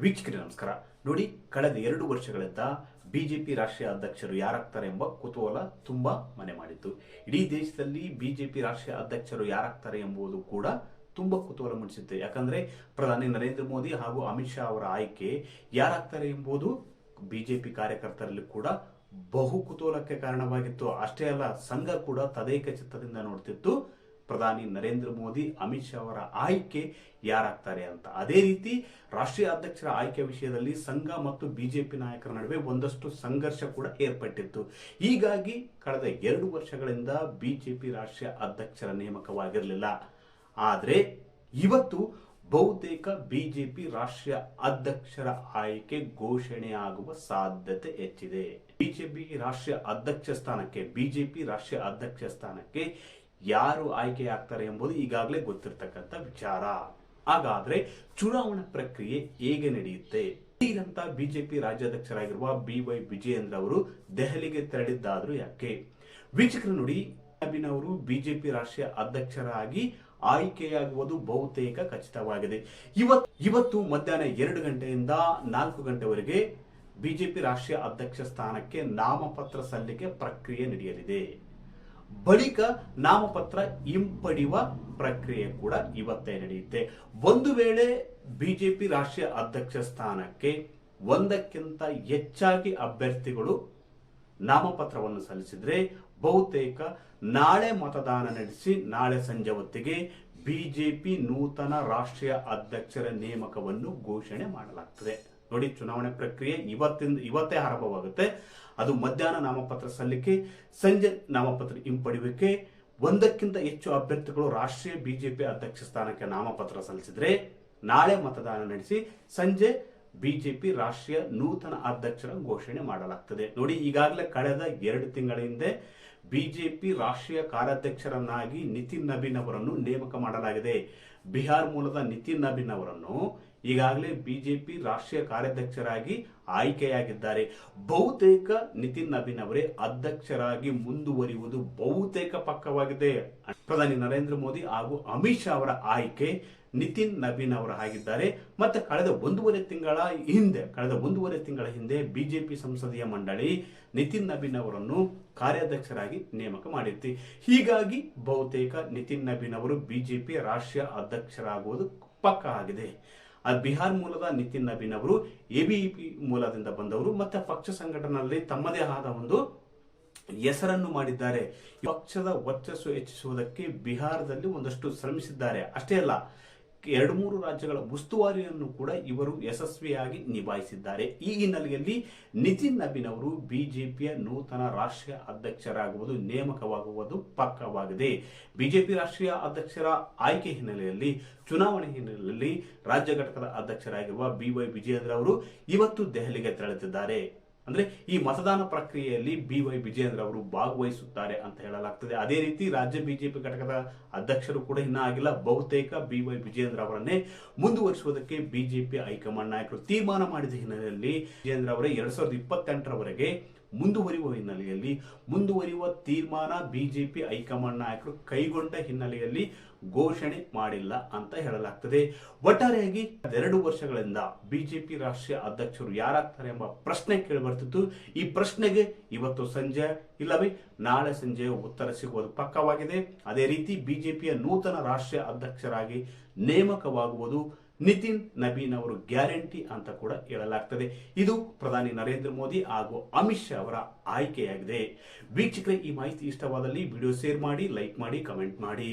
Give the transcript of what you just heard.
ವೀಕ್ಷಕರೇ ನಮಸ್ಕಾರ. ನೋಡಿ, ಕಳೆದ 2 ವರ್ಷಗಳಿಂದ ಬಿಜೆಪಿ ರಾಷ್ಟ್ರೀಯ ಅಧ್ಯಕ್ಷರು ಯಾರಾಗ್ತಾರೆ ಎಂಬ ಕುತೂಹಲ ತುಂಬಾ ಮನೆ ಮಾಡಿತ್ತು. ಇಡೀ ದೇಶದಲ್ಲಿ ಬಿಜೆಪಿ ರಾಷ್ಟ್ರೀಯ ಅಧ್ಯಕ್ಷರು ಯಾರಾಗ್ತಾರೆ ಎಂಬುದು ಕೂಡ ತುಂಬಾ ಕುತೂಹಲ ಮೂಡಿಸಿತ್ತು. ಯಾಕಂದ್ರೆ ಪ್ರಧಾನಿ ನರೇಂದ್ರ ಮೋದಿ ಹಾಗೂ ಅಮಿತ್ ಶಾ ಅವರ ಆಯ್ಕೆ ಯಾರಾಗ್ತಾರೆ ಎಂಬುದು ಬಿಜೆಪಿ ಕಾರ್ಯಕರ್ತರಲ್ಲಿ ಕೂಡ ಬಹು ಕುತೂಹಲಕ್ಕೆ ಕಾರಣವಾಗಿತ್ತು. ಅಷ್ಟೇ ಅಲ್ಲ, ಸಂಘ ಕೂಡ ತದೇಕ ಚಿತ್ತದಿಂದ ನೋಡ್ತಿತ್ತು ಪ್ರಧಾನಿ ನರೇಂದ್ರ ಮೋದಿ ಅಮಿತ್ ಶಾ ಅವರ ಆಯ್ಕೆ ಯಾರಾಗ್ತಾರೆ ಅಂತ. ಅದೇ ರೀತಿ ರಾಷ್ಟ್ರೀಯ ಅಧ್ಯಕ್ಷರ ಆಯ್ಕೆ ವಿಷಯದಲ್ಲಿ ಸಂಘ ಮತ್ತು ಬಿಜೆಪಿ ನಾಯಕರ ನಡುವೆ ಒಂದಷ್ಟು ಸಂಘರ್ಷ ಕೂಡ ಏರ್ಪಟ್ಟಿತ್ತು. ಹೀಗಾಗಿ ಕಳೆದ 2 ವರ್ಷಗಳಿಂದ ಬಿಜೆಪಿ ರಾಷ್ಟ್ರೀಯ ಅಧ್ಯಕ್ಷರ ನೇಮಕವಾಗಿರಲಿಲ್ಲ. ಆದರೆ ಇವತ್ತು ಬಹುತೇಕ ಬಿಜೆಪಿ ರಾಷ್ಟ್ರೀಯ ಅಧ್ಯಕ್ಷರ ಆಯ್ಕೆ ಘೋಷಣೆ ಆಗುವ ಸಾಧ್ಯತೆ ಹೆಚ್ಚಿದೆ. ಬಿಜೆಪಿ ರಾಷ್ಟ್ರೀಯ ಅಧ್ಯಕ್ಷ ಸ್ಥಾನಕ್ಕೆ ಯಾರು ಆಯ್ಕೆಯಾಗ್ತಾರೆ ಎಂಬುದು ಈಗಾಗಲೇ ಗೊತ್ತಿರತಕ್ಕಂಥ ವಿಚಾರ. ಹಾಗಾದ್ರೆ ಚುನಾವಣಾ ಪ್ರಕ್ರಿಯೆ ಹೇಗೆ ನಡೆಯುತ್ತೆ? ಈಗಂತ ಬಿಜೆಪಿ ರಾಜ್ಯಾಧ್ಯಕ್ಷರಾಗಿರುವ BY ವಿಜಯೇಂದ್ರ ಅವರು ದೆಹಲಿಗೆ ತೆರಳಿದ್ದಾದ್ರು ಯಾಕೆ? ವೀಕ್ಷಕರು ನೋಡಿ, ನಬೀನ್ ಅವರು ಬಿಜೆಪಿ ರಾಷ್ಟ್ರೀಯ ಅಧ್ಯಕ್ಷರಾಗಿ ಆಯ್ಕೆಯಾಗುವುದು ಬಹುತೇಕ ಖಚಿತವಾಗಿದೆ. ಇವತ್ತು ಮಧ್ಯಾಹ್ನ 2 ಗಂಟೆಯಿಂದ 4 ಗಂಟೆವರೆಗೆ ಬಿಜೆಪಿ ರಾಷ್ಟ್ರೀಯ ಅಧ್ಯಕ್ಷ ಸ್ಥಾನಕ್ಕೆ ನಾಮಪತ್ರ ಸಲ್ಲಿಕೆ ಪ್ರಕ್ರಿಯೆ ನಡೆಯಲಿದೆ. ಬಳಿಕ ನಾಮಪತ್ರ ಹಿಂಪಡೆಯುವ ಪ್ರಕ್ರಿಯೆ ಕೂಡ ಇವತ್ತೇ ನಡೆಯುತ್ತೆ. ಒಂದು ವೇಳೆ ಬಿಜೆಪಿ ರಾಷ್ಟ್ರೀಯ ಅಧ್ಯಕ್ಷ ಸ್ಥಾನಕ್ಕೆ ಒಂದಕ್ಕಿಂತ ಹೆಚ್ಚಾಗಿ ಅಭ್ಯರ್ಥಿಗಳು ನಾಮಪತ್ರವನ್ನು ಸಲ್ಲಿಸಿದ್ರೆ ಬಹುತೇಕ ನಾಳೆ ಮತದಾನ ನಡೆಸಿ ನಾಳೆ ಸಂಜೆ ಹೊತ್ತಿಗೆ ಬಿಜೆಪಿ ನೂತನ ರಾಷ್ಟ್ರೀಯ ಅಧ್ಯಕ್ಷರ ನೇಮಕವನ್ನು ಘೋಷಣೆ ಮಾಡಲಾಗ್ತದೆ. ನೋಡಿ, ಚುನಾವಣೆ ಪ್ರಕ್ರಿಯೆ ಇವತ್ತೇ ಆರಂಭವಾಗುತ್ತೆ. ಅದು ಮಧ್ಯಾಹ್ನ ನಾಮಪತ್ರ ಸಲ್ಲಿಕೆ, ಸಂಜೆ ನಾಮಪತ್ರ ಹಿಂಪಡೆಯುವಿಕೆ. ಒಂದಕ್ಕಿಂತ ಹೆಚ್ಚು ಅಭ್ಯರ್ಥಿಗಳು ರಾಷ್ಟ್ರೀಯ ಬಿಜೆಪಿ ಅಧ್ಯಕ್ಷ ಸ್ಥಾನಕ್ಕೆ ನಾಮಪತ್ರ ಸಲ್ಲಿಸಿದ್ರೆ ನಾಳೆ ಮತದಾನ ನಡೆಸಿ ಸಂಜೆ ಬಿಜೆಪಿ ರಾಷ್ಟ್ರೀಯ ನೂತನ ಅಧ್ಯಕ್ಷರ ಘೋಷಣೆ ಮಾಡಲಾಗ್ತದೆ. ನೋಡಿ, ಈಗಾಗಲೇ ಕಳೆದ 2 ತಿಂಗಳ ಹಿಂದೆ ಬಿಜೆಪಿ ರಾಷ್ಟ್ರೀಯ ಕಾರ್ಯಾಧ್ಯಕ್ಷರನ್ನಾಗಿ ನಿತಿನ್ ನಬೀನ್ ಅವರನ್ನು ನೇಮಕ ಮಾಡಲಾಗಿದೆ. ಬಿಹಾರ್ ಮೂಲದ ನಿತಿನ್ ನಬೀನ್ ಅವರನ್ನು ಈಗಾಗಲೇ ಬಿಜೆಪಿ ರಾಷ್ಟ್ರೀಯ ಕಾರ್ಯಾಧ್ಯಕ್ಷರಾಗಿ ಆಯ್ಕೆಯಾಗಿದ್ದಾರೆ. ಬಹುತೇಕ ನಿತಿನ್ ನಬೀನ್ ಅವರೇ ಅಧ್ಯಕ್ಷರಾಗಿ ಮುಂದುವರಿಯುವುದು ಬಹುತೇಕ ಪಕ್ಕವಾಗಿದೆ. ಪ್ರಧಾನಿ ನರೇಂದ್ರ ಮೋದಿ ಹಾಗೂ ಅಮಿತ್ ಶಾ ಅವರ ಆಯ್ಕೆ ನಿತಿನ್ ನಬೀನ್ ಅವರು ಆಗಿದ್ದಾರೆ. ಮತ್ತೆ ಕಳೆದ ಒಂದೂವರೆ ತಿಂಗಳ ಹಿಂದೆ ಬಿಜೆಪಿ ಸಂಸದೀಯ ಮಂಡಳಿ ನಿತಿನ್ ನಬೀನ್ ಅವರನ್ನು ಕಾರ್ಯಾಧ್ಯಕ್ಷರಾಗಿ ನೇಮಕ ಮಾಡಿತ್ತು. ಹೀಗಾಗಿ ಬಹುತೇಕ ನಿತಿನ್ ನಬೀನ್ ಅವರು ಬಿಜೆಪಿ ರಾಷ್ಟ್ರೀಯ ಅಧ್ಯಕ್ಷರಾಗುವುದು ಪಕ್ಕ ಆಗಿದೆ. ಬಿಹಾರ್ ಮೂಲದ ನಿತಿನ್ ನಬೀನ್ ಅವರು ABVP ಮೂಲದಿಂದ ಬಂದವರು ಮತ್ತೆ ಪಕ್ಷ ಸಂಘಟನೆಯಲ್ಲಿ ತಮ್ಮದೇ ಆದ ಒಂದು ಹೆಸರನ್ನು ಮಾಡಿದ್ದಾರೆ. ಪಕ್ಷದ ವರ್ಚಸ್ಸು ಹೆಚ್ಚಿಸುವುದಕ್ಕೆ ಬಿಹಾರದಲ್ಲಿ ಒಂದಷ್ಟು ಶ್ರಮಿಸಿದ್ದಾರೆ. ಅಷ್ಟೇ ಅಲ್ಲ, 2-3 ರಾಜ್ಯಗಳ ಉಸ್ತುವಾರಿಯನ್ನು ಕೂಡ ಇವರು ಯಶಸ್ವಿಯಾಗಿ ನಿಭಾಯಿಸಿದ್ದಾರೆ. ಈ ಹಿನ್ನೆಲೆಯಲ್ಲಿ ನಿತಿನ್ ನಬೀನ್ ಅವರು ಬಿಜೆಪಿಯ ನೂತನ ರಾಷ್ಟ್ರೀಯ ಅಧ್ಯಕ್ಷರಾಗುವುದು ನೇಮಕವಾಗುವುದು ಪಕ್ಕವಾಗಿದೆ. ಬಿಜೆಪಿ ರಾಷ್ಟ್ರೀಯ ಅಧ್ಯಕ್ಷರ ಆಯ್ಕೆ ಹಿನ್ನೆಲೆಯಲ್ಲಿ ಚುನಾವಣೆ ಹಿನ್ನೆಲೆಯಲ್ಲಿ ರಾಜ್ಯ ಘಟಕದ ಅಧ್ಯಕ್ಷರಾಗಿರುವ BY ವಿಜಯೇಂದ್ರ ಅವರು ಇವತ್ತು ದೆಹಲಿಗೆ ತೆರಳುತ್ತಿದ್ದಾರೆ. ಅಂದ್ರೆ ಈ ಮತದಾನ ಪ್ರಕ್ರಿಯೆಯಲ್ಲಿ BY ವಿಜಯೇಂದ್ರ ಅವರು ಭಾಗವಹಿಸುತ್ತಾರೆ ಅಂತ ಹೇಳಲಾಗ್ತದೆ. ಅದೇ ರೀತಿ ರಾಜ್ಯ ಬಿಜೆಪಿ ಘಟಕದ ಅಧ್ಯಕ್ಷರು ಕೂಡ ಇನ್ನೂ ಆಗಿಲ್ಲ. ಬಹುತೇಕ BY ವಿಜಯೇಂದ್ರ ಅವರನ್ನೇ ಮುಂದುವರಿಸುವುದಕ್ಕೆ ಬಿಜೆಪಿ ಹೈಕಮಾಂಡ್ ನಾಯಕರು ತೀರ್ಮಾನ ಮಾಡಿದ ಹಿನ್ನೆಲೆಯಲ್ಲಿ ವಿಜಯೇಂದ್ರ ಅವರೇ 2028ರವರೆಗೆ ಮುಂದುವರಿಯುವ ತೀರ್ಮಾನ ಬಿಜೆಪಿ ಹೈಕಮಾಂಡ್ ನಾಯಕರು ಕೈಗೊಂಡ ಹಿನ್ನೆಲೆಯಲ್ಲಿ ಘೋಷಣೆ ಮಾಡಿಲ್ಲ ಅಂತ ಹೇಳಲಾಗ್ತದೆ. ಒಟ್ಟಾರೆಯಾಗಿ 2 ವರ್ಷಗಳಿಂದ ಬಿಜೆಪಿ ರಾಷ್ಟ್ರೀಯ ಅಧ್ಯಕ್ಷರು ಯಾರಾಗ್ತಾರೆ ಎಂಬ ಪ್ರಶ್ನೆ ಕೇಳಿಬರ್ತಿತ್ತು. ಈ ಪ್ರಶ್ನೆಗೆ ಇವತ್ತು ಸಂಜೆ ಇಲ್ಲವೇ ನಾಳೆ ಸಂಜೆ ಉತ್ತರ ಸಿಗುವುದು ಪಕ್ಕವಾಗಿದೆ. ಅದೇ ರೀತಿ ಬಿಜೆಪಿಯ ನೂತನ ರಾಷ್ಟ್ರೀಯ ಅಧ್ಯಕ್ಷರಾಗಿ ನೇಮಕವಾಗುವುದು ನಿತಿನ್ ನಬೀನ್ ಅವರು ಗ್ಯಾರಂಟಿ ಅಂತ ಕೂಡ ಹೇಳಲಾಗ್ತದೆ. ಇದು ಪ್ರಧಾನಿ ನರೇಂದ್ರ ಮೋದಿ ಹಾಗೂ ಅಮಿತ್ ಶಾ ಅವರ ಆಯ್ಕೆಯಾಗಿದೆ. ವೀಕ್ಷಕರೇ, ಈ ಮಾಹಿತಿ ಇಷ್ಟವಾದಲ್ಲಿ ವಿಡಿಯೋ ಶೇರ್ ಮಾಡಿ, ಲೈಕ್ ಮಾಡಿ, ಕಮೆಂಟ್ ಮಾಡಿ.